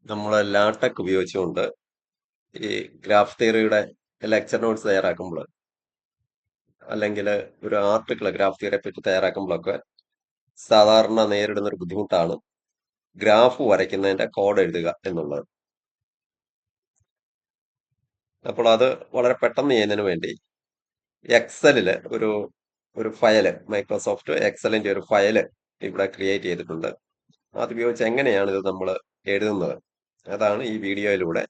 നമ്മൾ ലാടെക് ഉപയോഗിച്ചുകൊണ്ട് ഈ ഗ്രാഫ് തിയറിയുടെ ലെക്ചർ നോട്ട്സ് തയ്യാറാക്കുമ്പോൾ അല്ലെങ്കിൽ ഒരു ആർട്ടിക്കിൾ ഗ്രാഫ് തിയറിയെ പറ്റി തയ്യാറാക്കുമ്പോഴൊക്കെ സാധാരണ നേരിടുന്ന ഒരു ബുദ്ധിമുട്ടാണ് ഗ്രാഫ് വരയ്ക്കുന്നതിന്റെ കോഡ് എഴുതുക എന്നുള്ളത്. അപ്പോൾ അത് വളരെ പെട്ടെന്ന് ചെയ്യുന്നതിന് വേണ്ടി എക്സലില് ഒരു ഒരു ഫയല് മൈക്രോസോഫ്റ്റ് എക്സലിന്റെ ഒരു ഫയല് ഇവിടെ ക്രിയേറ്റ് ചെയ്തിട്ടുണ്ട്. അത് ഉപയോഗിച്ച് എങ്ങനെയാണ് ഇത് നമ്മൾ എഴുതുന്നത്, അതാണ് ഈ വീഡിയോയിലൂടെ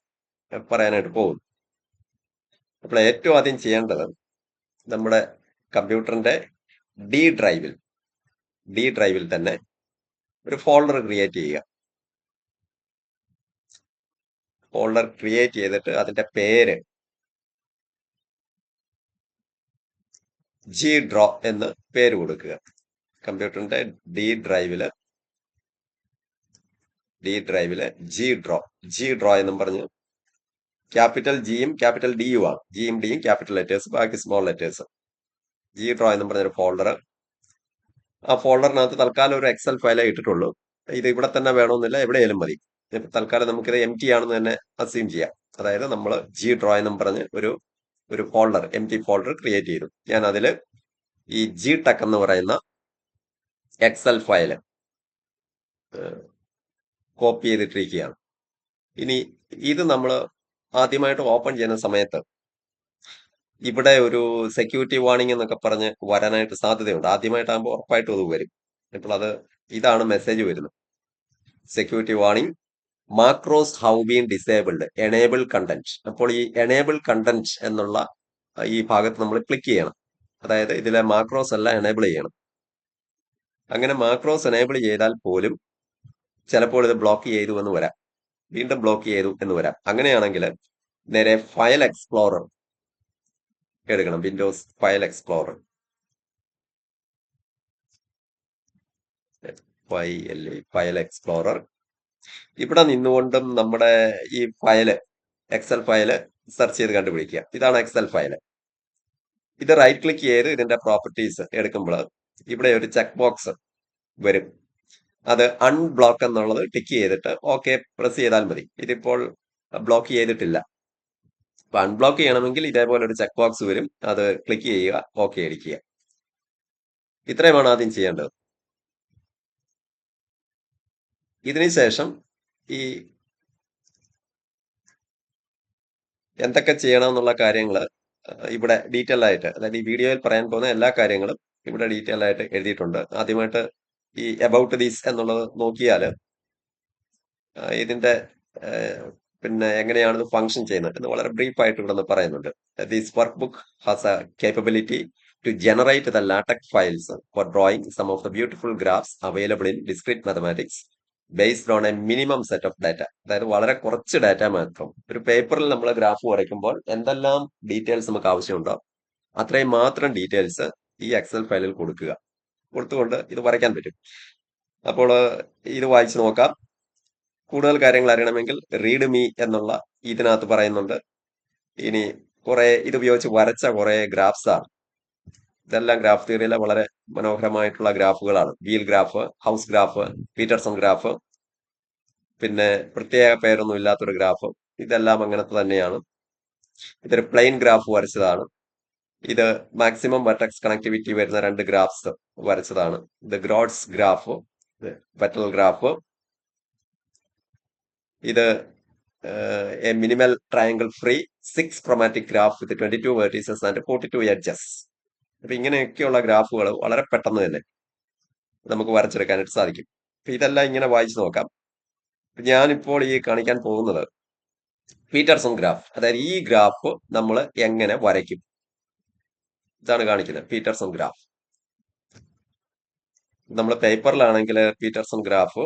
പറയാനായിട്ട് പോകുന്നത്. അപ്പോൾ ഏറ്റവും ആദ്യം ചെയ്യേണ്ടത് നമ്മുടെ കമ്പ്യൂട്ടറിന്റെ ഡി ഡ്രൈവിൽ ഡി ഡ്രൈവിൽ തന്നെ ഒരു ഫോൾഡർ ക്രിയേറ്റ് ചെയ്യുക. ഫോൾഡർ ക്രിയേറ്റ് ചെയ്തിട്ട് അതിന്റെ പേര് ജി ഡ്രോ എന്ന് പേര് കൊടുക്കുക. കമ്പ്യൂട്ടറിന്റെ ഡി ഡ്രൈവില് ജി ഡ്രോ എന്നും പറഞ്ഞ് ക്യാപിറ്റൽ ജിയും ക്യാപിറ്റൽ ഡിയും ആണ്. ജിയും ഡിയും ക്യാപിറ്റൽ ലെറ്റേഴ്സ്, ബാക്കി സ്മോൾ ലെറ്റേഴ്സ്. ജി ഡ്രോ എന്നും പറഞ്ഞൊരു ഫോൾഡർ. ആ ഫോൾഡറിനകത്ത് തൽക്കാലം ഒരു എക്സൽ ഫയലേ ഇട്ടിട്ടുള്ളൂ. ഇത് ഇവിടെ തന്നെ വേണമെന്നില്ല, എവിടെയാലും മതി. ഇപ്പൊ തൽക്കാലം നമുക്കിത് എം ടി ആണെന്ന് തന്നെ അസ്യൂം ചെയ്യാം. അതായത് നമ്മൾ ജി ഡ്രോ എന്നും പറഞ്ഞ് ഒരു folder, M T folder create ചെയ്തു. ഞാൻ അതിൽ ഈ ജി ടെക് എന്ന് പറയുന്ന എക്സൽ ഫയൽ കോപ്പി ചെയ്തിട്ടിരിക്കുകയാണ്. ഇനി ഇത് നമ്മൾ ആദ്യമായിട്ട് ഓപ്പൺ ചെയ്യുന്ന സമയത്ത് ഇവിടെ ഒരു സെക്യൂരിറ്റി വാർണിംഗ് എന്നൊക്കെ പറഞ്ഞ് വരാനായിട്ട് സാധ്യതയുണ്ട്. ആദ്യമായിട്ടാകുമ്പോൾ ഉറപ്പായിട്ടും അത് വരും. ഇപ്പോൾ ഇതാണ് മെസ്സേജ് വരുന്നത്: security warning, macros have been disabled, enable content. അപ്പോൾ ഈ എനേബിൾ കണ്ടന്റ് എന്നുള്ള ഈ ഭാഗത്ത് നമ്മൾ ക്ലിക്ക് ചെയ്യണം. അതായത് ഇതിലെ മാക്രോസ് എല്ലാം എനേബിൾ ചെയ്യണം. അങ്ങനെ മാക്രോസ് എനേബിൾ ചെയ്താൽ പോലും ചിലപ്പോൾ ഇത് ബ്ലോക്ക് ചെയ്തു എന്ന് വരാം, വീണ്ടും ബ്ലോക്ക് ചെയ്തു എന്ന് വരാം. അങ്ങനെയാണെങ്കിൽ നേരെ ഫയൽ എക്സ്പ്ലോറർ എടുക്കണം. Windows file explorer, file explorer. ഇവിടെ നിന്നുകൊണ്ടും നമ്മുടെ ഈ എക്സൽ ഫയല് സെർച്ച് ചെയ്ത് കണ്ടുപിടിക്കുക. ഇതാണ് എക്സൽ ഫയല്. ഇത് റൈറ്റ് ക്ലിക്ക് ചെയ്ത് ഇതിന്റെ പ്രോപ്പർട്ടീസ് എടുക്കുമ്പോൾ ഇവിടെ ഒരു ചെക്ക് ബോക്സ് വരും. അത് അൺബ്ലോക്ക് എന്നുള്ളത് ടിക്ക് ചെയ്തിട്ട് ഓക്കെ പ്രസ് ചെയ്താൽ മതി. ഇതിപ്പോൾ ബ്ലോക്ക് ചെയ്തിട്ടില്ല. അപ്പൊ അൺബ്ലോക്ക് ചെയ്യണമെങ്കിൽ ഇതേപോലെ ഒരു ചെക്ക് ബോക്സ് വരും. അത് ക്ലിക്ക് ചെയ്യുക, ഓക്കെ അടിക്കുക. ഇത്രയുമാണ് ആദ്യം ചെയ്യേണ്ടത്. ഇതിനുശേഷം ഈ എന്തൊക്കെ ചെയ്യണം എന്നുള്ള കാര്യങ്ങൾ ഇവിടെ ഡീറ്റെയിൽ ആയിട്ട്, അതായത് ഈ വീഡിയോയിൽ പറയാൻ പോകുന്ന എല്ലാ കാര്യങ്ങളും ഇവിടെ ഡീറ്റെയിൽ ആയിട്ട് എഴുതിയിട്ടുണ്ട്. ആദ്യമായിട്ട് ഈ അബൌട്ട് ദീസ് എന്നുള്ളത് നോക്കിയാൽ ഇതിന്റെ പിന്നെ എങ്ങനെയാണ് ഇത് ഫംഗ്ഷൻ ചെയ്യുന്നത് എന്ന് വളരെ ബ്രീഫ് ആയിട്ട് ഇവിടെ നിന്ന് പറയുന്നുണ്ട്. This work book has a capability to generate the LaTeX files for drawing some of the beautiful graphs available in discrete mathematics based on a minimum set of data. അതായത് വളരെ കുറച്ച് ഡാറ്റ മാത്രം. ഒരു പേപ്പറിൽ നമ്മൾ ഗ്രാഫ് വരയ്ക്കുമ്പോൾ എന്തെല്ലാം details നമുക്ക് ആവശ്യമുണ്ടോ അത്രയും മാത്രം ഡീറ്റെയിൽസ് ഈ എക്സൽ ഫയലിൽ കൊടുത്തുകൊണ്ട് ഇത് വരയ്ക്കാൻ പറ്റും. അപ്പോൾ ഇത് വായിച്ചു നോക്കാം. കൂടുതൽ കാര്യങ്ങൾ അറിയണമെങ്കിൽ റീഡ് മീ എന്നുള്ള ഇതിനകത്ത് പറയുന്നുണ്ട്. ഇനി ഇത് ഉപയോഗിച്ച് വരച്ച കുറെ ഗ്രാഫ്സ് ആണ്. ഇതെല്ലാം ഗ്രാഫ് തിയറിയിലെ വളരെ മനോഹരമായിട്ടുള്ള ഗ്രാഫുകളാണ്. Wheel graph, house graph, Petersen graph, പിന്നെ പ്രത്യേക പേരൊന്നും ഇല്ലാത്തൊരു ഗ്രാഫ്. ഇതെല്ലാം അങ്ങനത്തെ തന്നെയാണ്. ഇതൊരു പ്ലെയിൻ ഗ്രാഫ് വരച്ചതാണ്. ഇത് മാക്സിമം വെർട്ടെക്സ് കണക്ടിവിറ്റി വരുന്ന രണ്ട് ഗ്രാഫ്സ് വരച്ചതാണ്. ഇത് ഗ്രോഡ്സ് ഗ്രാഫ്, വെറ്റൽ ഗ്രാഫ്. ഇത് A minimal triangle free 6 chromatic graph with 22 vertices and 42 edges. അപ്പൊ ഇങ്ങനെയൊക്കെയുള്ള ഗ്രാഫുകൾ വളരെ പെട്ടെന്ന് തന്നെ നമുക്ക് വരച്ചെടുക്കാനായിട്ട് സാധിക്കും. അപ്പൊ ഇതെല്ലാം ഇങ്ങനെ വായിച്ചു നോക്കാം. ഞാനിപ്പോൾ ഈ കാണിക്കാൻ പോകുന്നത് പീറ്റർസൺ ഗ്രാഫ്. അതായത് ഈ ഗ്രാഫ് നമ്മൾ എങ്ങനെ വരയ്ക്കും, ഇതാണ് കാണിക്കുന്നത്. പീറ്റർസൺ ഗ്രാഫ് നമ്മൾ പേപ്പറിലാണെങ്കിൽ പീറ്റർസൺ ഗ്രാഫ്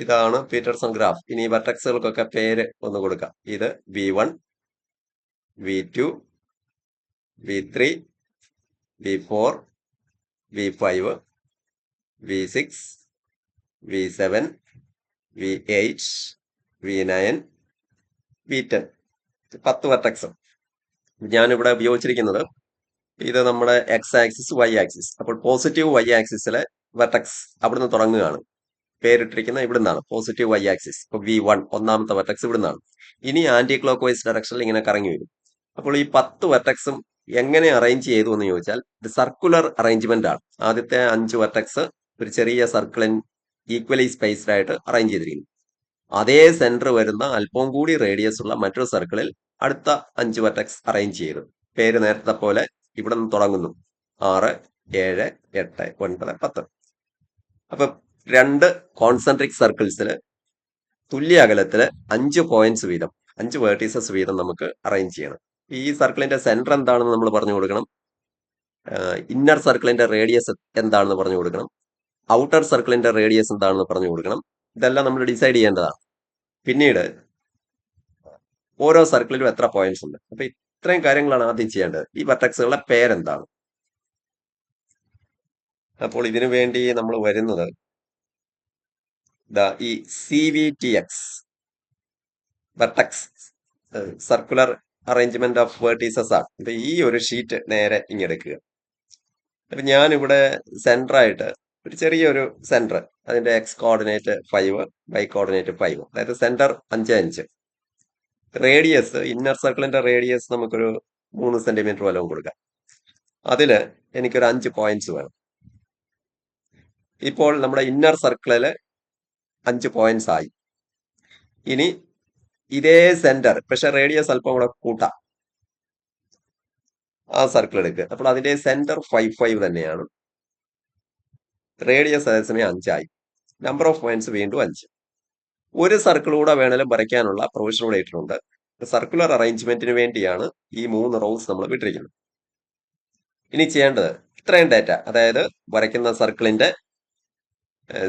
ഇതാണ് പീറ്റർസൺ ഗ്രാഫ്. ഇനി വെർട്ടെക്സുകൾക്കൊക്കെ പേര് ഒന്ന് കൊടുക്കാം. ഇത് V1, V2, V3, V4, V5, V6, V7, V8, V9, V10. 10 vertex ഞാനിവിടെ ഉപയോഗിച്ചിരിക്കുന്നത്. ഇത് നമ്മുടെ എക്സ് ആക്സിസ്, വൈ ആക്സിസ്. അപ്പോൾ പോസിറ്റീവ് വൈ ആക്സിസിലെ വെർട്ടെക്സ് അവിടുന്ന് തുടങ്ങുകയാണ്. പേരിട്ടിരിക്കുന്ന ഇവിടുന്നാണ് പോസിറ്റീവ് വൈ ആക്സിസ്. ഇപ്പൊ V1 ഒന്നാമത്തെ വെർട്ടെക്സ് ഇവിടുന്നാണ്. ഇനി ആന്റി ക്ലോക്ക് വൈസ് ഡയറക്ഷനിൽ ഇങ്ങനെ കറങ്ങി വരും. അപ്പോൾ ഈ 10 വെർട്ടെക്സും എങ്ങനെ അറേഞ്ച് ചെയ്തു എന്ന് ചോദിച്ചാൽ ഇത് സർക്കുലർ അറേഞ്ച്മെന്റ് ആണ്. ആദ്യത്തെ 5 വെർട്ടെക്സ് ഒരു ചെറിയ സർക്കിളിൻ ഈക്വലി സ്പേസ്ഡ് ആയിട്ട് അറേഞ്ച് ചെയ്തിരിക്കുന്നു. അതേ സെന്റർ വരുന്ന അല്പം കൂടി റേഡിയസ് ഉള്ള മറ്റൊരു സർക്കിളിൽ അടുത്ത 5 വെർട്ടെക്സ് അറേഞ്ച് ചെയ്തു. പേര് നേരത്തെ പോലെ ഇവിടെ നിന്ന് തുടങ്ങുന്നു. 6, 7, 8, 9, 10. അപ്പൊ 2 കോൺസെൻട്രിക് സർക്കിൾസിൽ തുല്യ അകലത്തില് 5 പോയിന്റ്സ് വീതം, 5 വേർട്ടീസസ് വീതം നമുക്ക് അറേഞ്ച് ചെയ്യണം. ഈ സർക്കിളിന്റെ സെന്റർ എന്താണെന്ന് നമ്മൾ പറഞ്ഞു കൊടുക്കണം. ഇന്നർ സർക്കിളിന്റെ റേഡിയസ് എന്താണെന്ന് പറഞ്ഞു കൊടുക്കണം. ഔട്ടർ സർക്കിളിന്റെ റേഡിയസ് എന്താണെന്ന് പറഞ്ഞു കൊടുക്കണം. ഇതെല്ലാം നമ്മൾ ഡിസൈഡ് ചെയ്യേണ്ടതാണ്. പിന്നീട് ഓരോ സർക്കിളിലും എത്ര പോയിന്റ്സ് ഉണ്ട്. അപ്പൊ ഇത്രയും കാര്യങ്ങളാണ് ആദ്യം ചെയ്യേണ്ടത്. ഈ വെർട്ടെക്സുകളുടെ പേരെന്താണ്? അപ്പോൾ ഇതിനു വേണ്ടി നമ്മൾ വരുന്നത് ഈ CVTX vertex circular arrangement of vertices ആണ്. ഇത് ഈ ഒരു ഷീറ്റ് നേരെ ഇങ്ങെടുക്കുക. അപ്പൊ ഞാനിവിടെ സെന്റർ ആയിട്ട് ഒരു ചെറിയൊരു സെന്റർ, അതിന്റെ എക്സ് കോർഡിനേറ്റ് 5, വൈ കോർഡിനേറ്റ് 5, അതായത് സെന്റർ 5, 5. റേഡിയസ്, ഇന്നർ സർക്കിളിന്റെ റേഡിയസ് നമുക്കൊരു 3 സെന്റിമീറ്റർ വല്ലതും കൊടുക്കാം. അതില് എനിക്കൊരു 5 പോയിന്റ്സ് വേണം. ഇപ്പോൾ നമ്മുടെ ഇന്നർ സർക്കിളില് 5 പോയിന്റ്സ് ആയി. ഇനി ഇതേ സെന്റർ, പക്ഷെ റേഡിയസ് അല്പം കൂടെ കൂട്ടാം. ആ സർക്കിൾ എടുക്കുക. അപ്പോൾ അതിന്റെ സെന്റർ 5, 5 തന്നെയാണ്. റേഡിയസ് അതേസമയം 5 ആയി. നമ്പർ ഓഫ് പോയിന്റ്സ് വീണ്ടും 5. ഒരു സർക്കിൾ കൂടെ വേണേലും വരയ്ക്കാനുള്ള പ്രൊവിഷൻ കൂടെ ഇട്ടിട്ടുണ്ട്. സർക്കുലർ അറേഞ്ച്മെന്റിന് വേണ്ടിയാണ് ഈ 3 റോസ് നമ്മൾ വിട്ടിരിക്കുന്നത്. ഇനി ചെയ്യേണ്ടത് ഇത്രയും ഡാറ്റ, അതായത് വരയ്ക്കുന്ന സർക്കിളിന്റെ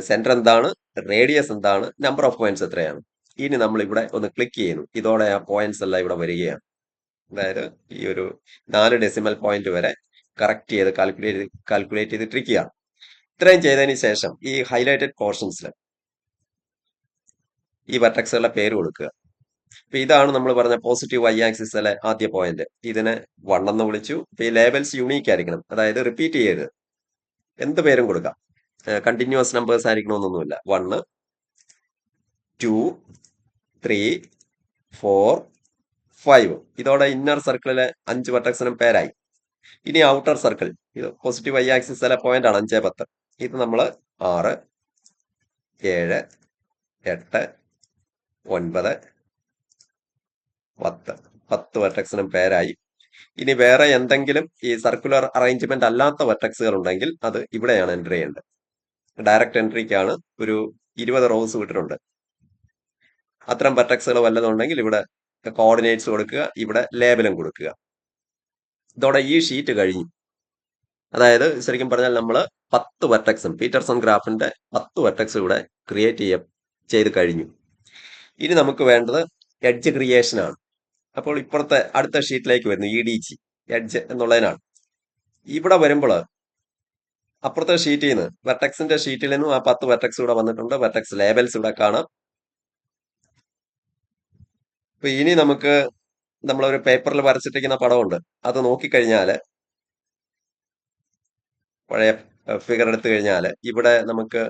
സെന്റർ എന്താണ്, റേഡിയസ് എന്താണ്, നമ്പർ ഓഫ് പോയിന്റ്സ് എത്രയാണ്. ഇനി നമ്മൾ ഇവിടെ ഒന്ന് ക്ലിക്ക് ചെയ്യുന്നു. ഇതോടെ ആ പോയിന്റ്സ് എല്ലാം ഇവിടെ വരികയാണ്. അതായത് ഈ ഒരു 4 ഡെസിമൽ പോയിന്റ് വരെ കറക്റ്റ് ചെയ്ത് കാൽക്കുലേറ്റ് ചെയ്തിട്ടിരിക്കുകയാണ്. ഇത്രയും ചെയ്തതിന് ശേഷം ഈ ഹൈലൈറ്റഡ് പോർഷൻസിൽ ഈ വെർട്ടെക്സുകളുടെ പേര് കൊടുക്കുക. അപ്പൊ ഇതാണ് നമ്മൾ പറഞ്ഞ പോസിറ്റീവ് വൈ ആക്സിസിലെ ആദ്യ പോയിന്റ്. ഇതിനെ 1 എന്ന് വിളിച്ചു. ഈ ലേബൽസ് യൂണീക്ക് ആയിരിക്കണം, അതായത് റിപ്പീറ്റ് ചെയ്യരുത്. എന്ത് പേരും കൊടുക്കാം. കണ്ടിന്യൂസ് നമ്പേഴ്സ് ആയിരിക്കണമെന്നൊന്നുമില്ല. 1, 2, 3, 4, 5. ഇതോടെ ഇന്നർ സർക്കിളിലെ 5 വെർട്ടെക്സിനും പേരായി. ഇനി ഔട്ടർ സർക്കിൾ, ഇത് പോസിറ്റീവ് വൈ ആക്സിസിലെ പോയിന്റ് ആണ് 5, 10. ഇത് നമ്മൾ 6, 7, 8, 9, 10 വെർട്ടെക്സിനും പേരായി. ഇനി വേറെ എന്തെങ്കിലും ഈ സർക്കുലർ അറേഞ്ച്മെന്റ് അല്ലാത്ത വെർട്ടെക്സുകൾ ഉണ്ടെങ്കിൽ അത് ഇവിടെയാണ് എൻട്രി ചെയ്യേണ്ടത്. ഡയറക്റ്റ് എൻട്രിക്കാണ് ഒരു 20 റോസ് വിട്ടിട്ടുണ്ട്. അത്തരം വെർട്ടെക്സുകൾ വല്ലതുണ്ടെങ്കിൽ ഇവിടെ കോർഡിനേറ്റ്സ് കൊടുക്കുക, ഇവിടെ ലേബലും കൊടുക്കുക. ഇതോടെ ഈ ഷീറ്റ് കഴിഞ്ഞു. അതായത് ശരിക്കും പറഞ്ഞാൽ നമ്മൾ 10 വെർട്ടെക്സും പീറ്റർസൺ ഗ്രാഫിന്റെ 10 വെർട്ടെക്സും ഇവിടെ ക്രിയേറ്റ് ചെയ്ത് കഴിഞ്ഞു. ഇനി നമുക്ക് വേണ്ടത് എഡ്ജ് ക്രിയേഷൻ ആണ്. അപ്പോൾ ഇപ്പുറത്തെ അടുത്ത ഷീറ്റിലേക്ക് വരുന്നു, EDG എഡ്ജ് എന്നുള്ളതിനാണ്. ഇവിടെ വരുമ്പോൾ അപ്പുറത്തെ ഷീറ്റിൽ നിന്ന്, വെർട്ടെക്സിന്റെ ഷീറ്റിൽ നിന്നും ആ 10 വെർട്ടെക്സ് ഇവിടെ വന്നിട്ടുണ്ട്. വെർട്ടെക്സ് ലേബൽസ് ഇവിടെ കാണാം. അപ്പൊ ഇനി നമുക്ക് നമ്മളൊരു പേപ്പറിൽ വരച്ചിട്ടിരിക്കുന്ന പടമുണ്ട്. അത് നോക്കിക്കഴിഞ്ഞാല്, പഴയ ഫിഗർ എടുത്തു കഴിഞ്ഞാൽ ഇവിടെ നമുക്ക്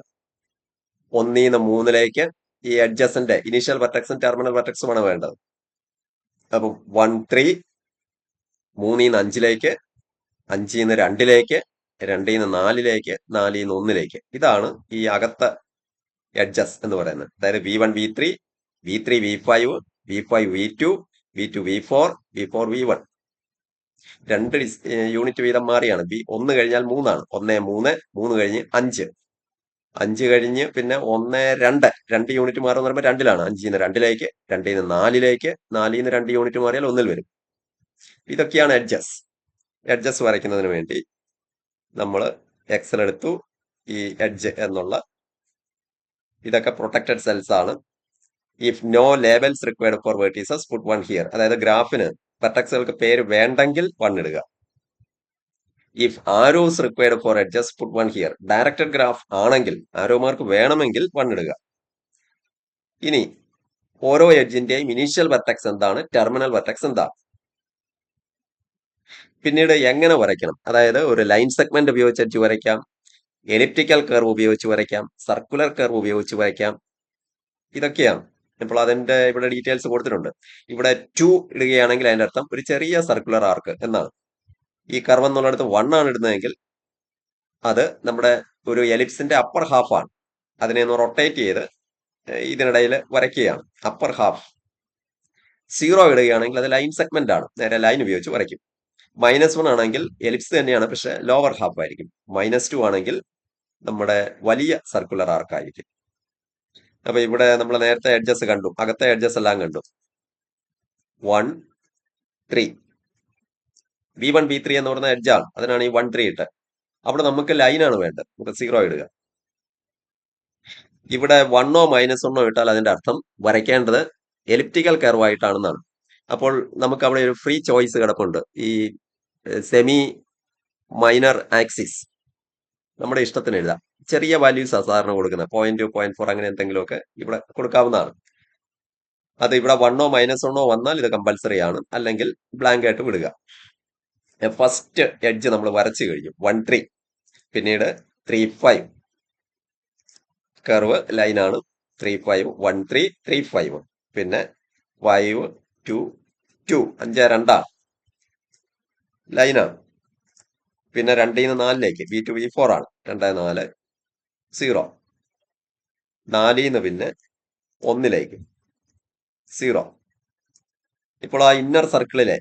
1 നിന്ന് 3ലേക്ക് ഈ എഡ്ജസിന്റെ ഇനീഷ്യൽ വെർട്ടെക്സും ടെർമിനൽ വെർട്ടെക്സുമാണ് വേണ്ടത്. അപ്പം 1, 3, 3 നിന്ന് 5ലേക്ക്, 5 നിന്ന് 2ലേക്ക്, 2 നിന്ന് 4ലേക്ക്, 4 നിന്ന് 1ലേക്ക്. ഇതാണ് ഈ അകത്ത എഡ്ജസ് എന്ന് പറയുന്നത്. അതായത് V1, V3, V3, V5, V5, V2, V2, V4, V4, V1. 2 unit വീതം മാറിയാണ്. 1 കഴിഞ്ഞാൽ 3 ആണ്. 1, 3, 3 കഴിഞ്ഞ് 5, 5 കഴിഞ്ഞ് പിന്നെ 1, 2, 2 യൂണിറ്റ് മാറുന്ന പറയുമ്പോൾ 2ലാണ്. 5 നിന്ന് 2ലേക്ക്, 2 നിന്ന് 4ലേക്ക്, 4 നിന്ന് 2 യൂണിറ്റ് മാറിയാൽ 1ൽ വരും. ഇതൊക്കെയാണ് എഡ്ജസ്. എഡ്ജസ് വരയ്ക്കുന്നതിന് വേണ്ടി നമ്മൾ എക്സൽ എടുത്തു. ഈ എഡ്ജ് എന്നുള്ള ഇതൊക്കെ പ്രൊട്ടക്റ്റഡ് സെൽസ് ആണ്. If no labels required for vertices put one here. അതായത് ഗ്രാഫിന് വെർട്ടക്സുകൾക്ക് പേര് വേണ്ടെങ്കിൽ വൺ ഇടുക. If arrows required for edges put one here. Directed graph ആണെങ്കിൽ ആരോമാർക്ക് വേണമെങ്കിൽ വൺ ഇടുക. ഇനി ഓരോ എഡ്ജിന്റെയും ഇനീഷ്യൽ വെർട്ടക്സ് എന്താണ്, ടെർമിനൽ വെർട്ടക്സ് എന്താണ്. പിന്നീട് എങ്ങനെ വരയ്ക്കണം, അതായത് ഒരു ലൈൻ സെഗ്മെന്റ് ഉപയോഗിച്ച് എഡ്ജ് വരയ്ക്കാം, എലിപ്റ്റിക്കൽ കർവ് ഉപയോഗിച്ച് വരയ്ക്കാം, സർക്കുലർ കർവ് ഉപയോഗിച്ച് വരയ്ക്കാം. ഇതൊക്കെയാണ്. ഇപ്പോൾ അതിന്റെ ഇവിടെ ഡീറ്റെയിൽസ് കൊടുത്തിട്ടുണ്ട്. ഇവിടെ 2 ഇടുകയാണെങ്കിൽ അതിന്റെ അർത്ഥം ഒരു ചെറിയ സർക്കുലർ ആർക്ക് എന്നാണ്. ഈ കർവ് എന്നുള്ളിടത്ത് 1 ആണ് ഇടുന്നതെങ്കിൽ അത് നമ്മുടെ ഒരു എലിപ്സിന്റെ അപ്പർ ഹാഫ് ആണ്. അതിനെ ഒന്ന് റൊട്ടേറ്റ് ചെയ്ത് ഇതിനിടയിൽ വരയ്ക്കുകയാണ് അപ്പർ ഹാഫ്. 0 ഇടുകയാണെങ്കിൽ അത് ലൈൻ സെഗ്മെന്റ് ആണ്, നേരെ ലൈൻ ഉപയോഗിച്ച് വരയ്ക്കും. -1 ആണെങ്കിൽ എലിപ്സ് തന്നെയാണ്, പക്ഷെ ലോവർ ഹാഫ് ആയിരിക്കും. -2 ആണെങ്കിൽ നമ്മുടെ വലിയ സർക്കുലർ ആർക്ക് ആയിരിക്കും. അപ്പൊ ഇവിടെ നമ്മൾ നേരത്തെ എഡ്ജസ് കണ്ടു, അകത്തെ എഡ്ജസ് എല്ലാം കണ്ടു. 1 3 B1 B3 എന്ന് പറയുന്ന എഡ്ജാണ്, അതിനാണ് ഈ 1 3 ഇട്ട്. അവിടെ നമുക്ക് ലൈനാണ് വേണ്ടത്, നമുക്ക് 0 ഇടുക. ഇവിടെ 1 -1 ഇട്ടാൽ അതിന്റെ അർത്ഥം വരയ്ക്കേണ്ടത് എലിപ്റ്റിക്കൽ കർവ് ആയിട്ടാണെന്നാണ്. അപ്പോൾ നമുക്ക് അവിടെ ഒരു ഫ്രീ ചോയ്സ് കിടപ്പുണ്ട്. ഈ സെമി മൈനർ ആക്സിസ് നമ്മുടെ ഇഷ്ടത്തിന് എഴുതാം. ചെറിയ വാല്യൂസ് സാധാരണ കൊടുക്കുന്നത് 0.2 0.4 അങ്ങനെ എന്തെങ്കിലുമൊക്കെ ഇവിടെ കൊടുക്കാവുന്നതാണ്. അത് ഇവിടെ 1 -1 വന്നാൽ ഇത് കമ്പൽസറി ആണ്, അല്ലെങ്കിൽ ബ്ലാങ്ക് ആയിട്ട് വിടുക. ഫസ്റ്റ് എഡ്ജ് നമ്മൾ വരച്ചു കഴിഞ്ഞു, 1 3. പിന്നീട് 3 5 കർവ് ലൈനാണ്. 3 5 1 3 3 5. പിന്നെ 5 2 2 5 2 ലൈനാണ്. പിന്നെ 2 4 B2 B4 ആണ്. 2 4 0. 4 പിന്നെ 1 0. ഇപ്പോൾ ആ ഇന്നർ സർക്കിളിലെ,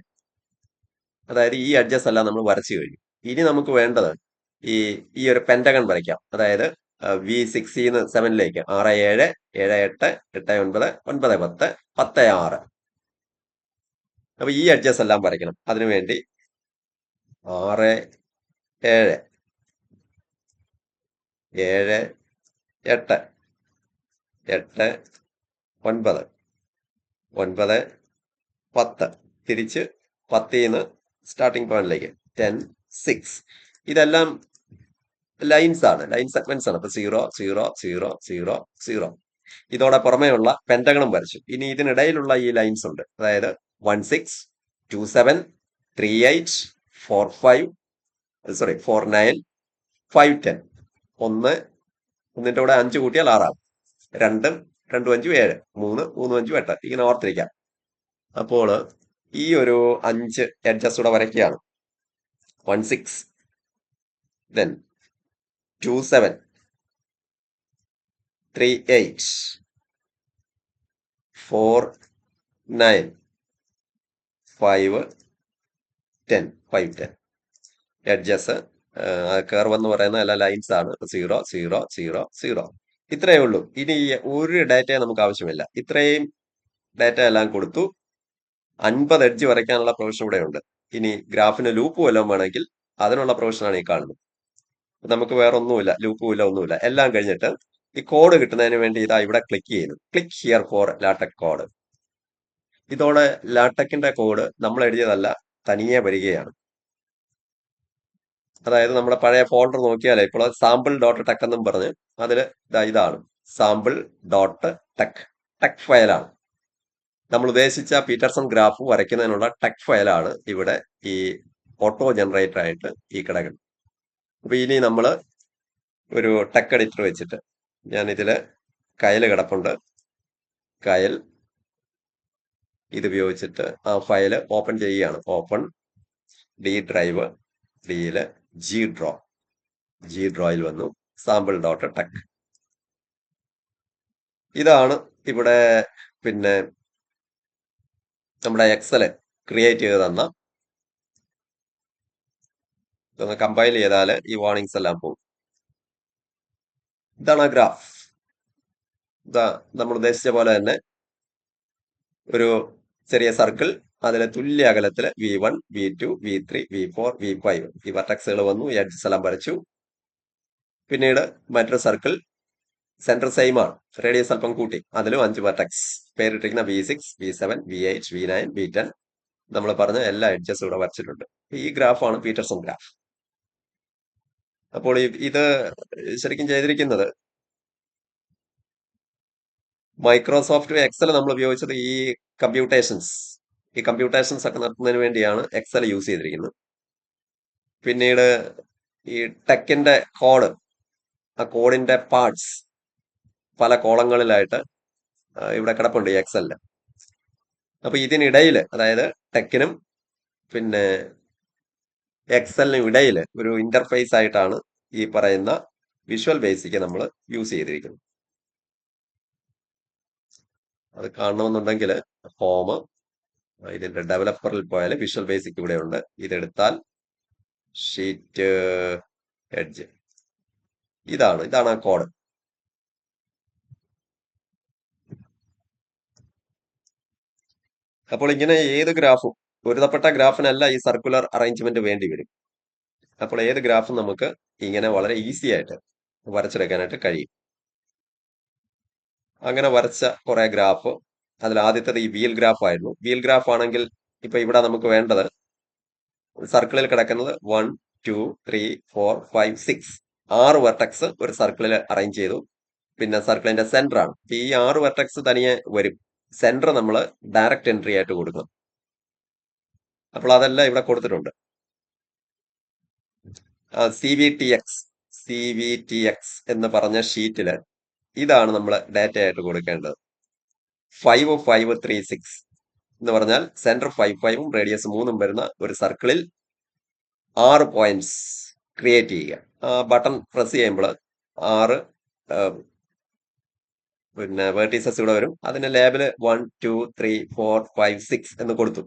അതായത് ഈ എഡ്ജസ് എല്ലാം നമ്മൾ വരച്ചു കഴിഞ്ഞു. ഇനി നമുക്ക് വേണ്ടത് ഈ ഈ ഒരു പെന്റഗൺ വരയ്ക്കാം. അതായത് V6 7 6 7 7 8 8 9 9 10 10 6. അപ്പൊ ഈ എഡ്ജസ് എല്ലാം വരയ്ക്കണം. അതിനുവേണ്ടി 6 7 7 8 8 9 9 10 തിരിച്ച് 10 സ്റ്റാർട്ടിംഗ് പോയിന്റിലേക്ക് 10 6. ഇതെല്ലാം ലൈൻസ് ആണ്, ലൈൻ സെഗ്മെന്റ്സ് ആണ്. അപ്പൊ 0 0 0 0 0. ഇതോടെ പുറമേയുള്ള പെന്റഗണും വരച്ചു. ഇനി ഇതിനിടയിലുള്ള ഈ ലൈൻസ് ഉണ്ട്, അതായത് 1 6 2 7 3 8 4 5 4 9 5 10. 1 ഒന്നിന്റെ കൂടെ 5 കൂട്ടിയാൽ 6 ആകും. 2 2 5 7 3 3 5 8. ഇങ്ങനെ ഓർത്തിരിക്കാം. അപ്പോൾ ഈ ഒരു 5 എഡ്ജസ് കൂടെ വരയ്ക്കുകയാണ്. 1 6 then 2 7 3 8 4 9 5 10 5 10. എഡ്ജസ് കർവ് എന്ന് പറയുന്ന എല്ലാ ലൈൻസ് ആണ്. 0 0 0 0. ഇത്രയേ ഉള്ളൂ. ഇനി ഒരു ഡാറ്റയെ നമുക്ക് ആവശ്യമില്ല. ഇത്രയും ഡാറ്റ എല്ലാം കൊടുത്തു. 50 എഡ്ജ് വരയ്ക്കാനുള്ള പ്രൊവിഷൻ ഇവിടെ ഉണ്ട്. ഇനി ഗ്രാഫിന് ലൂപ്പ് വല്ലതും വേണമെങ്കിൽ അതിനുള്ള പ്രൊവിഷനാണ് ഈ കാണുന്നത്. നമുക്ക് വേറെ ഒന്നുമില്ല, ലൂപ്പും ഇല്ല, ഒന്നുമില്ല. എല്ലാം കഴിഞ്ഞിട്ട് ഈ കോഡ് കിട്ടുന്നതിന് വേണ്ടി ഇതാ ഇവിടെ ക്ലിക്ക് ചെയ്യുന്നു. Click here for LaTeX code. ഇതോടെ ലാടെക്കിന്റെ കോഡ് നമ്മൾ എഴുതിയതല്ല, തനിയെ വരികയാണ്. അതായത് നമ്മുടെ പഴയ ഫോൾഡർ നോക്കിയാലേ ഇപ്പോൾ സാമ്പിൾ ഡോട്ട് ടെക് എന്നും പറഞ്ഞ് അതിൽ ഇതാണ് സാമ്പിൾ ഡോട്ട് ടെക്. ടെക് ഫയലാണ്. നമ്മൾ ഉദ്ദേശിച്ച പീറ്റർസൺ ഗ്രാഫ് വരയ്ക്കുന്നതിനുള്ള ടെക് ഫയലാണ് ഇവിടെ ഈ ഓട്ടോ ജനറേറ്റർ ആയിട്ട് ഈ കിടക്കുന്നത്. അപ്പൊ ഇനി നമ്മൾ ഒരു ടെക് എഡിറ്റർ വെച്ചിട്ട്, ഞാൻ ഇതില് കയൽ കിടപ്പുണ്ട്, കയൽ ഇത് ഉപയോഗിച്ചിട്ട് ആ ഫയല് ഓപ്പൺ ചെയ്യുകയാണ്. ഓപ്പൺ ഡി ഡ്രൈവ്, ഡിയില് ജി ഡ്രോയിൽ വന്നു സാമ്പിൾ ഡോട്ട് ടെക്. ഇതാണ് ഇവിടെ പിന്നെ നമ്മുടെ എക്സല് ക്രിയേറ്റ് ചെയ്ത് തന്ന. ഇതൊന്ന് കമ്പൈൽ ചെയ്താൽ ഈ വാർണിംഗ്സ് എല്ലാം പോകും. ഇതാണ് ഗ്രാഫ്. ഇതാ നമ്മൾ ഉദ്ദേശിച്ച പോലെ തന്നെ ഒരു ചെറിയ സർക്കിൾ, അതിലെ തുല്യ അകലത്തില് V1 V2 V3 V4 V5 ഈ വെർട്ടക്സുകൾ വന്നു. എഡ്ജസ് എല്ലാം വരച്ചു. പിന്നീട് മറ്റൊരു സർക്കിൾ സെന്റർ സെയിം ആണ്, റേഡിയസ് അല്പം കൂട്ടി, അതിലും 5 വെർട്ടെക്സ്, പേരിട്ടിരിക്കുന്ന V6, V7, V8, V9, V10, നമ്മൾ പറഞ്ഞ എല്ലാ എഡ്ജസും ഇവിടെ വരച്ചിട്ടുണ്ട്. ഈ ഗ്രാഫാണ് പീറ്റർസൺ ഗ്രാഫ്. അപ്പോൾ ഇത് ശരിക്കും ചെയ്തിരിക്കുന്നത് മൈക്രോസോഫ്റ്റ് എക്സൽ നമ്മൾ ഉപയോഗിച്ചത് ഈ കമ്പ്യൂട്ടേഷൻസ് ഒക്കെ നടത്തുന്നതിന് വേണ്ടിയാണ് എക്സൽ യൂസ് ചെയ്തിരിക്കുന്നത്. പിന്നീട് ഈ ടെക്കിന്റെ കോഡ്, ആ കോഡിന്റെ പാർട്സ് പല കോളങ്ങളിലായിട്ട് ഇവിടെ കിടപ്പുണ്ട് ഈ എക്സലില്. അപ്പൊ ഇതിനിടയിൽ, അതായത് ടെക്കിനും പിന്നെ എക്സലിനും ഇടയിൽ ഒരു ഇന്റർഫേസ് ആയിട്ടാണ് ഈ പറയുന്ന വിഷ്വൽ ബേസിക് നമ്മൾ യൂസ് ചെയ്തിരിക്കുന്നത്. അത് കാണണമെന്നുണ്ടെങ്കിൽ ഹോം, ഇതിന്റെ ഡെവലപ്പറിൽ പോയാൽ വിഷ്വൽ ബേസിക് ഇവിടെ ഉണ്ട്. ഇതെടുത്താൽ ഷീറ്റ് എഡ്ജ്, ഇതാണ് ആ കോഡ്. അപ്പോൾ ഇങ്ങനെ ഏത് ഗ്രാഫും, പൊരുത്തപ്പെട്ട ഗ്രാഫിനല്ല ഈ സർക്കുലർ അറേഞ്ച്മെന്റ് വേണ്ടി വരും. അപ്പോൾ ഏത് ഗ്രാഫും നമുക്ക് ഇങ്ങനെ വളരെ ഈസി ആയിട്ട് വരച്ചെടുക്കാനായിട്ട് കഴിയും. അങ്ങനെ വരച്ച കുറെ ഗ്രാഫ്, അതിൽ ആദ്യത്തേത് ഈ വീൽ ഗ്രാഫ് ആയിരുന്നു. വീൽ ഗ്രാഫ് ആണെങ്കിൽ ഇപ്പൊ ഇവിടെ നമുക്ക് വേണ്ടത് സർക്കിളിൽ കിടക്കുന്നത് 1, 2, 3, 4, 5, 6, 6 വെർട്ടെക്സ് ഒരു സർക്കിളിൽ അറേഞ്ച് ചെയ്തു. പിന്നെ സർക്കിളിന്റെ സെന്റർ ആണ്. ഈ 6 വെർട്ടെക്സ് തനിയെ വരും. സെന്റർ നമ്മൾ ഡയറക്റ്റ് എൻട്രി ആയിട്ട് കൊടുക്കണം. അപ്പോൾ അതെല്ലാം ഇവിടെ കൊടുത്തിട്ടുണ്ട്. CVTX എന്ന് പറഞ്ഞ ഷീറ്റില് ഇതാണ് നമ്മൾ ഡാറ്റ ആയിട്ട് കൊടുക്കേണ്ടത്. 5, 5, 3, 6 എന്ന് പറഞ്ഞാൽ സെന്റർ 5, 5ഉം റേഡിയസ് 3ഉം വരുന്ന ഒരു സർക്കിളിൽ 6 പോയിന്റ്സ് ക്രിയേറ്റ് ചെയ്യുക. ബട്ടൺ പ്രസ് ചെയ്യുമ്പോൾ 6 പിന്നെ വെർട്ടീസസ് ഇവിടെ വരും. അതിന്റെ ലേബല് 1, 2, 3, 4, 5, 6 എന്ന് കൊടുത്തു.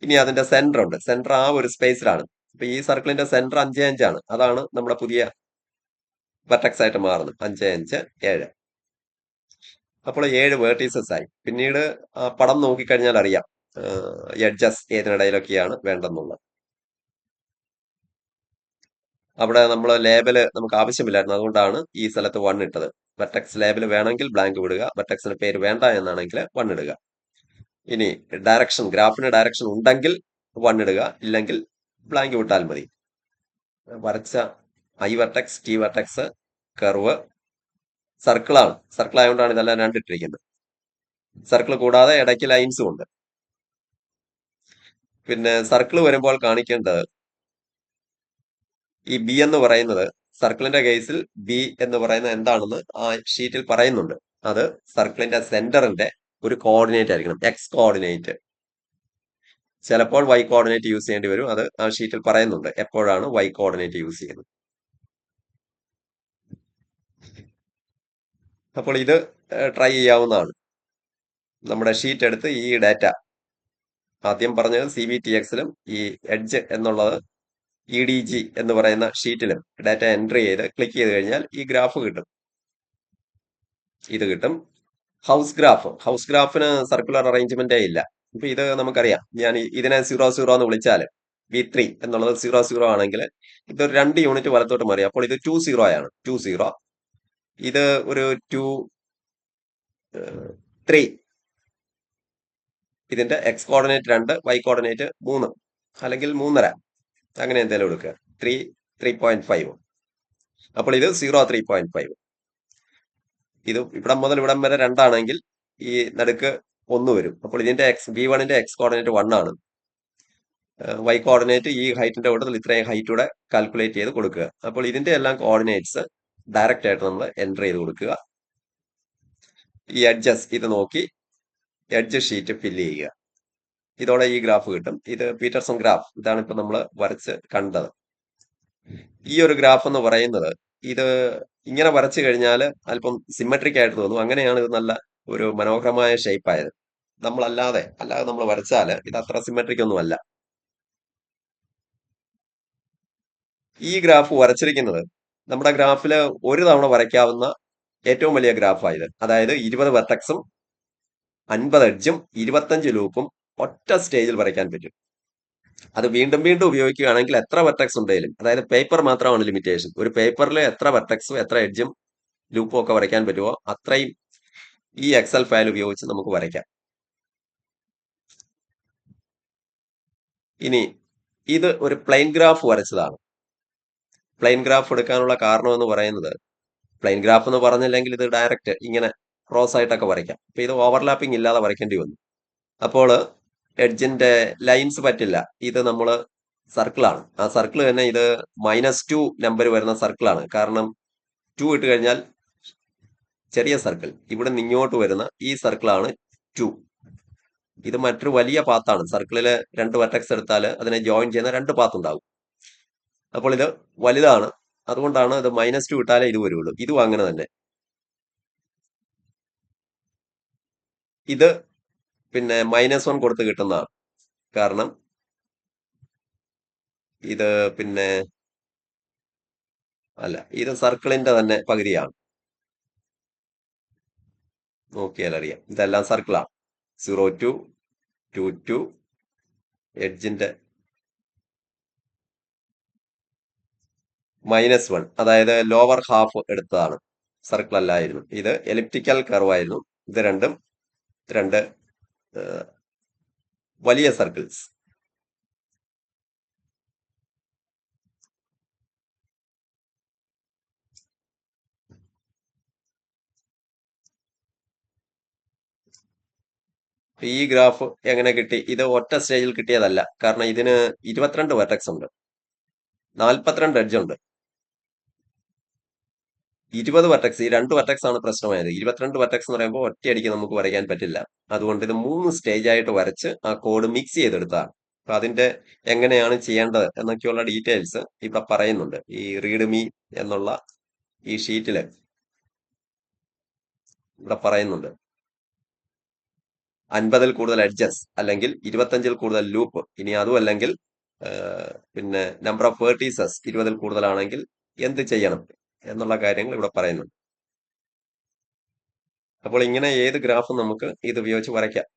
ഇനി അതിന്റെ സെന്റർ ഉണ്ട്. സെന്റർ ആ ഒരു സ്പേസിലാണ്. അപ്പൊ ഈ സർക്കിളിന്റെ സെന്റർ 5, 5 ആണ്. അതാണ് നമ്മുടെ പുതിയ വെർട്ടെക്സ് ആയിട്ട് മാറുന്നത്. 5, 5, 7. അപ്പോൾ 7 വേർട്ടീസസ് ആയി. പിന്നീട് ആ പടം നോക്കിക്കഴിഞ്ഞാൽ അറിയാം എഡ്ജസ് ഏതിനിടയിലൊക്കെയാണ് വേണ്ടെന്നുള്ളത്. അവിടെ നമ്മൾ ലേബല് നമുക്ക് ആവശ്യമില്ലായിരുന്നു, അതുകൊണ്ടാണ് ഈ സ്ഥലത്ത് 1 ഇട്ടത്. വെർട്ടെക്സ് ലേബൽ വേണമെങ്കിൽ ബ്ലാങ്ക് വിടുക, വെർട്ടെക്സിന് പേര് വേണ്ട എന്നാണെങ്കിൽ 1 ഇടുക. ഇനി ഡയറക്ഷൻ, ഗ്രാഫിന് ഡയറക്ഷൻ ഉണ്ടെങ്കിൽ 1 ഇടുക, ഇല്ലെങ്കിൽ ബ്ലാങ്ക് വിട്ടാൽ മതി. വരച്ച I vertex, T vertex, curve, സർക്കിളാണ്. സർക്കിൾ ആയതുകൊണ്ടാണ് ഇതെല്ലാം 2 ഇട്ടിരിക്കുന്നത്. സർക്കിൾ കൂടാതെ ഇടയ്ക്ക് ലൈൻസും ഉണ്ട്. പിന്നെ സർക്കിൾ വരുമ്പോൾ കാണിക്കേണ്ടത് ഈ ബി എന്ന് പറയുന്നത്, സർക്കിളിന്റെ കേസിൽ ബി എന്ന് പറയുന്നത് എന്താണെന്ന് ആ ഷീറ്റിൽ പറയുന്നുണ്ട്. അത് സർക്കിളിന്റെ സെന്ററിന്റെ ഒരു കോർഡിനേറ്റ് ആയിരിക്കണം, എക്സ് കോർഡിനേറ്റ്. ചിലപ്പോൾ വൈ കോർഡിനേറ്റ് യൂസ് ചെയ്യേണ്ടി വരും. അത് ആ ഷീറ്റിൽ പറയുന്നുണ്ട് എപ്പോഴാണ് വൈ കോർഡിനേറ്റ് യൂസ് ചെയ്യുന്നത്. അപ്പോൾ ഇത് ട്രൈ ചെയ്യാവുന്നതാണ്. നമ്മുടെ ഷീറ്റ് എടുത്ത് ഈ ഡാറ്റ, ആദ്യം പറഞ്ഞത് CVTXലും ഈ എഡ്ജ് എന്നുള്ളത് EDG എന്ന് പറയുന്ന ഷീറ്റിലും ഡാറ്റ എൻട്രി ചെയ്ത് ക്ലിക്ക് ചെയ്ത് കഴിഞ്ഞാൽ ഈ ഗ്രാഫ് കിട്ടും. ഇത് കിട്ടും. ഹൗസ് ഗ്രാഫിന് സർക്കുലർ അറേഞ്ച്മെന്റേ ഇല്ല. ഇപ്പൊ ഇത് നമുക്കറിയാം. ഞാൻ ഇതിനെ 0, 0 എന്ന് വിളിച്ചാൽ V3 എന്നുള്ളത് 0, 0 ആണെങ്കിൽ ഇതൊരു 2 യൂണിറ്റ് വലത്തോട്ട് മാറി. അപ്പോൾ ഇത് 2, 0 ആണ്. 2, 0. ഇത് ഒരു 2, 3. ഇതിന്റെ എക്സ് കോർഡിനേറ്റ് 2, വൈ കോർഡിനേറ്റ് 3, അല്ലെങ്കിൽ 3.5, അങ്ങനെ എന്തെങ്കിലും എടുക്കുക. 3, 3.5. അപ്പോൾ ഇത് 0, 3.5. ഇത് ഇവിടം മുതൽ ഇവിടം വരെ 2 ആണെങ്കിൽ ഈ നടുക്ക് 1 വരും. അപ്പോൾ ഇതിന്റെ V1ന്റെ എക്സ് കോർഡിനേറ്റ് 1 ആണ്. വൈ കോർഡിനേറ്റ് ഈ ഹൈറ്റിന്റെ കൂട്ടത്തിൽ ഇത്രയും ഹൈറ്റ് കൂടെ കാൽക്കുലേറ്റ് ചെയ്ത് കൊടുക്കുക. അപ്പോൾ ഇതിന്റെ എല്ലാം കോർഡിനേറ്റ്സ് ഡയറക്റ്റ് ആയിട്ട് നമ്മൾ എൻ്റർ ചെയ്ത് കൊടുക്കുക. ഈ എഡ്ജസ് ഇത് നോക്കി എഡ്ജ് ഷീറ്റ് ഫില്ല് ചെയ്യുക. ഇതോടെ ഈ ഗ്രാഫ് കിട്ടും. ഇത് പീറ്റർസൺ ഗ്രാഫ്. ഇതാണ് ഇപ്പൊ നമ്മൾ വരച്ച് കണ്ടത്. ഈ ഒരു ഗ്രാഫ് എന്ന് പറയുന്നത്, ഇത് ഇങ്ങനെ വരച്ചു കഴിഞ്ഞാൽ അല്പം സിമെട്രിക് ആയിട്ട് തോന്നും. അങ്ങനെയാണ് ഇത് നല്ല ഒരു മനോഹരമായ ഷേപ്പ് ആയത്. അല്ലാതെ നമ്മൾ വരച്ചാൽ ഇത് അത്ര സിമെട്രിക് ഒന്നും അല്ല. ഈ ഗ്രാഫ് വരച്ചിരിക്കുന്നത് നമ്മുടെ ഗ്രാഫിൽ ഒരു തവണ വരയ്ക്കാവുന്ന ഏറ്റവും വലിയ ഗ്രാഫായത്. അതായത് 20 വെർട്ടെക്സും 50 എഡ്ജും 25 ലൂപ്പും ഒറ്റ സ്റ്റേജിൽ വരയ്ക്കാൻ പറ്റും. അത് വീണ്ടും വീണ്ടും ഉപയോഗിക്കുകയാണെങ്കിൽ എത്ര വെർട്ടെക്സ് ഉണ്ടെങ്കിലും, അതായത് പേപ്പർ മാത്രമാണ് ലിമിറ്റേഷൻ. ഒരു പേപ്പറിൽ എത്ര വെർട്ടെക്സും എത്ര എഡ്ജും ലൂപ്പും ഒക്കെ വരയ്ക്കാൻ പറ്റുമോ അത്രയും ഈ എക്സൽ ഫയൽ ഉപയോഗിച്ച് നമുക്ക് വരയ്ക്കാം. ഇനി ഇത് ഒരു പ്ലെയിൻ ഗ്രാഫ് വരച്ചതാണ്. പ്ലെയിൻ ഗ്രാഫ് എടുക്കാനുള്ള കാരണം എന്ന് പറയുന്നത്, പ്ലെയിൻ ഗ്രാഫ് എന്ന് പറഞ്ഞില്ലെങ്കിൽ ഇത് ഡയറക്റ്റ് ഇങ്ങനെ ക്രോസ് ആയിട്ടൊക്കെ വരയ്ക്കാം. അപ്പൊ ഇത് ഓവർലാപ്പിംഗ് ഇല്ലാതെ വരയ്ക്കേണ്ടി വന്നു. അപ്പോൾ എഡ്ജിന്റെ ലൈൻസ് പറ്റില്ല. ഇത് നമ്മൾ സർക്കിളാണ്. ആ സർക്കിൾ തന്നെ ഇത് -2 നമ്പർ വരുന്ന സർക്കിളാണ്. കാരണം 2 ഇട്ട് കഴിഞ്ഞാൽ ചെറിയ സർക്കിൾ, ഇവിടെ നിന്ന് ഇങ്ങോട്ട് വരുന്ന ഈ സർക്കിളാണ് 2. ഇത് മറ്റൊരു വലിയ പാത്താണ്. സർക്കിളില് 2 വെർട്ടെക്സ് എടുത്താൽ അതിനെ ജോയിൻ ചെയ്യുന്ന 2 പാത്ത് ഉണ്ടാകും. അപ്പോൾ ഇത് വലുതാണ്. അതുകൊണ്ടാണ് ഇത് -2 ഇട്ടാലേ ഇത് വരുള്ളൂ. ഇതും അങ്ങനെ തന്നെ. ഇത് പിന്നെ -1 കൊടുത്ത് കിട്ടുന്നതാണ്. കാരണം ഇത് പിന്നെ അല്ല, ഇത് സർക്കിളിന്റെ തന്നെ പകുതിയാണ്. നോക്കിയാൽ അറിയാം, ഇതെല്ലാം സർക്കിളാണ്. 0 2 2 എഡ്ജിന്റെ -1, അതായത് ലോവർ ഹാഫ് എടുത്തതാണ്. സർക്കിൾ അല്ലായിരുന്നു. ഇത് എലിപ്റ്റിക്കൽ കർവ് ആയിരുന്നു. ഇത് രണ്ടും രണ്ട് വലിയ സർക്കിൾസ്. ഈ ഗ്രാഫ് എങ്ങനെ കിട്ടി? ഇത് ഒറ്റ സ്റ്റേജിൽ കിട്ടിയതല്ല. കാരണം ഇതിന് 22 വെർട്ടെക്സ് ഉണ്ട്, 42 എഡ്ജ് ഉണ്ട്, 20 വെർട്ടെക്സ്. ഈ 2 വെർട്ടെക്സ് ആണ് പ്രശ്നമായത്. 22 വെർട്ടെക്സ് എന്ന് പറയുമ്പോൾ ഒറ്റയടിക്ക് നമുക്ക് വരയ്ക്കാൻ പറ്റില്ല. അതുകൊണ്ട് ഇത് 3 സ്റ്റേജ് ആയിട്ട് വരച്ച് ആ കോഡ് മിക്സ് ചെയ്തെടുത്താണ്. അപ്പൊ അതിന്റെ എങ്ങനെയാണ് ചെയ്യേണ്ടത് എന്നൊക്കെയുള്ള ഡീറ്റെയിൽസ് ഇവിടെ പറയുന്നുണ്ട്. ഈ റീഡ് മീ എന്നുള്ള ഈ ഷീറ്റില് ഇവിടെ പറയുന്നുണ്ട്. 50-ൽ കൂടുതൽ എഡ്ജസ് അല്ലെങ്കിൽ 25-ൽ കൂടുതൽ ലൂപ്പ്, ഇനി അതും അല്ലെങ്കിൽ പിന്നെ നമ്പർ ഓഫ് വേർട്ടീസസ് 20-ൽ കൂടുതലാണെങ്കിൽ എന്ത് ചെയ്യണം എന്നുള്ള കാര്യങ്ങൾ ഇവിടെ പറയുന്നുണ്ട്. അപ്പോൾ ഇങ്ങനെ ഏത് ഗ്രാഫും നമുക്ക് ഇത് ഉപയോഗിച്ച് വരയ്ക്കാം.